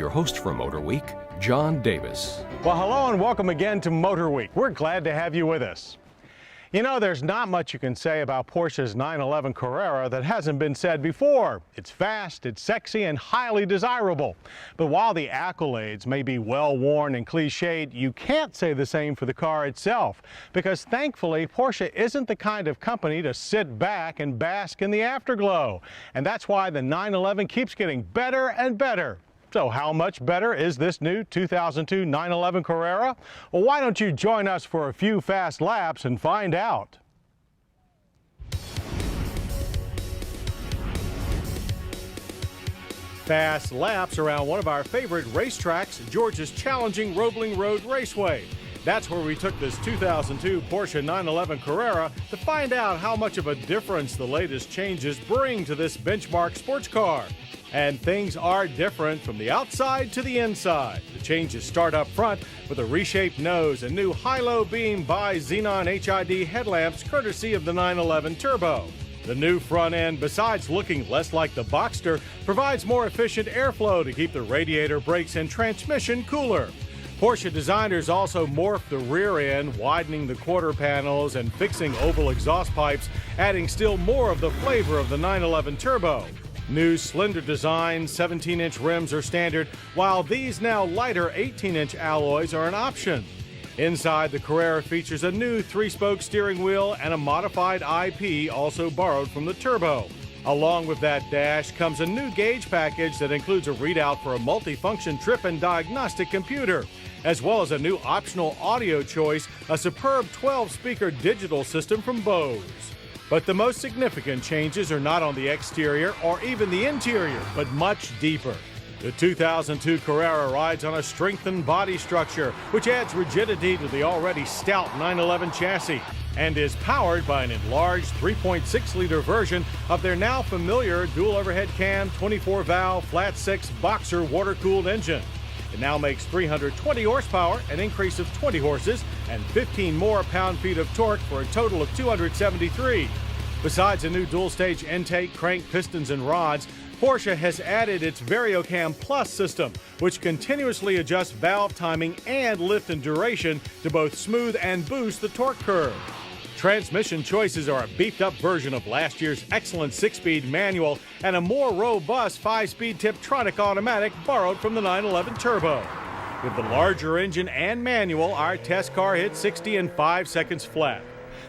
your host for MotorWeek, John Davis. Well, hello and welcome again to MotorWeek. We're glad to have you with us. You know, there's not much you can say about Porsche's 911 Carrera that hasn't been said before. It's fast, it's sexy, and highly desirable. But while the accolades may be well-worn and cliched, you can't say the same for the car itself. Because thankfully, Porsche isn't the kind of company to sit back and bask in the afterglow. And that's why the 911 keeps getting better and better. So how much better is this new 2002 911 Carrera? Well, why don't you join us for a few fast laps and find out? Fast laps around one of our favorite racetracks, Georgia's challenging Roebling Road Raceway. That's where we took this 2002 Porsche 911 Carrera to find out how much of a difference the latest changes bring to this benchmark sports car. And things are different from the outside to the inside. The changes start up front with a reshaped nose and new high-low beam bi-xenon HID headlamps courtesy of the 911 Turbo. The new front end, besides looking less like the Boxster, provides more efficient airflow to keep the radiator, brakes, and transmission cooler. Porsche designers also morphed the rear end, widening the quarter panels and fixing oval exhaust pipes, adding still more of the flavor of the 911 Turbo. New slender design 17-inch rims are standard, while these now lighter 18-inch alloys are an option. Inside, the Carrera features a new 3-spoke steering wheel and a modified IP also borrowed from the Turbo. Along with that dash comes a new gauge package that includes a readout for a multifunction trip and diagnostic computer, as well as a new optional audio choice, a superb 12-speaker digital system from Bose. But the most significant changes are not on the exterior or even the interior, but much deeper. The 2002 Carrera rides on a strengthened body structure, which adds rigidity to the already stout 911 chassis, and is powered by an enlarged 3.6-liter version of their now familiar dual overhead cam 24-valve flat-six Boxer water-cooled engine. It now makes 320 horsepower, an increase of 20 horses, and 15 more pound-feet of torque for a total of 273. Besides a new dual-stage intake, crank, pistons, and rods, Porsche has added its VarioCam Plus system, which continuously adjusts valve timing and lift and duration to both smooth and boost the torque curve. Transmission choices are a beefed-up version of last year's excellent 6-speed manual and a more robust 5-speed Tiptronic automatic borrowed from the 911 Turbo. With the larger engine and manual, our test car hit 60 in 5 seconds flat.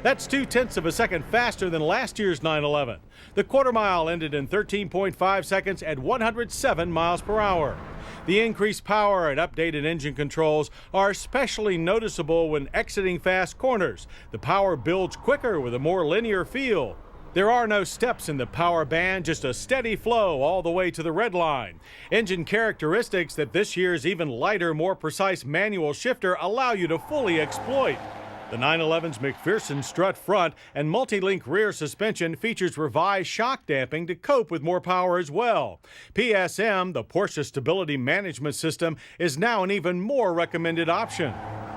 That's 0.2 of a second faster than last year's 911. The quarter mile ended in 13.5 seconds at 107 miles per hour. The increased power and updated engine controls are especially noticeable when exiting fast corners. The power builds quicker with a more linear feel. There are no steps in the power band, just a steady flow all the way to the red line. Engine characteristics that this year's even lighter, more precise manual shifter allow you to fully exploit. The 911's McPherson strut front and multi-link rear suspension features revised shock damping to cope with more power as well. PSM, the Porsche Stability Management System, is now an even more recommended option.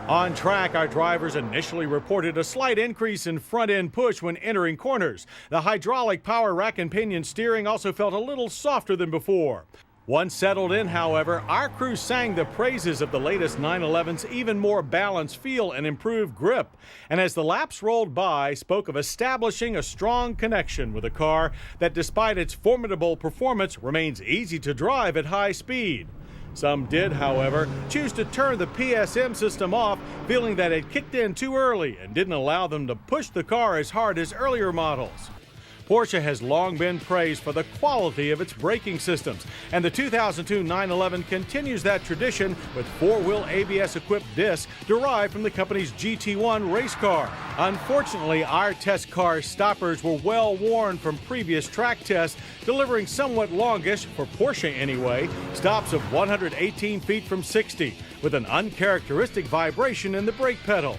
On track, our drivers initially reported a slight increase in front-end push when entering corners. The hydraulic power rack and pinion steering also felt a little softer than before. Once settled in, however, our crew sang the praises of the latest 911's even more balanced feel and improved grip. And as the laps rolled by, spoke of establishing a strong connection with a car that, despite its formidable performance, remains easy to drive at high speed. Some did, however, choose to turn the PSM system off, feeling that it kicked in too early and didn't allow them to push the car as hard as earlier models. Porsche has long been praised for the quality of its braking systems, and the 2002 911 continues that tradition with 4-wheel ABS-equipped discs derived from the company's GT1 race car. Unfortunately, our test car stoppers were well worn from previous track tests, delivering somewhat longish, for Porsche anyway, stops of 118 feet from 60, with an uncharacteristic vibration in the brake pedal.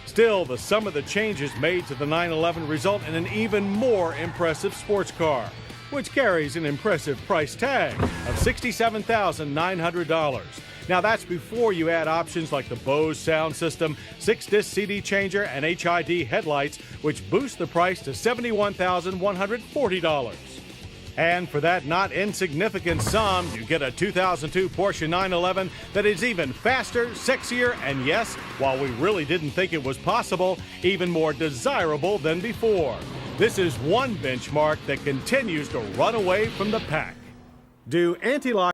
Still, the sum of the changes made to the 911 result in an even more impressive sports car, which carries an impressive price tag of $67,900. Now that's before you add options like the Bose sound system, 6-disc CD changer, and HID headlights, which boost the price to $71,140. And for that not insignificant sum, you get a 2002 Porsche 911 that is even faster, sexier, and yes, while we really didn't think it was possible, even more desirable than before. This is one benchmark that continues to run away from the pack. Do anti-lock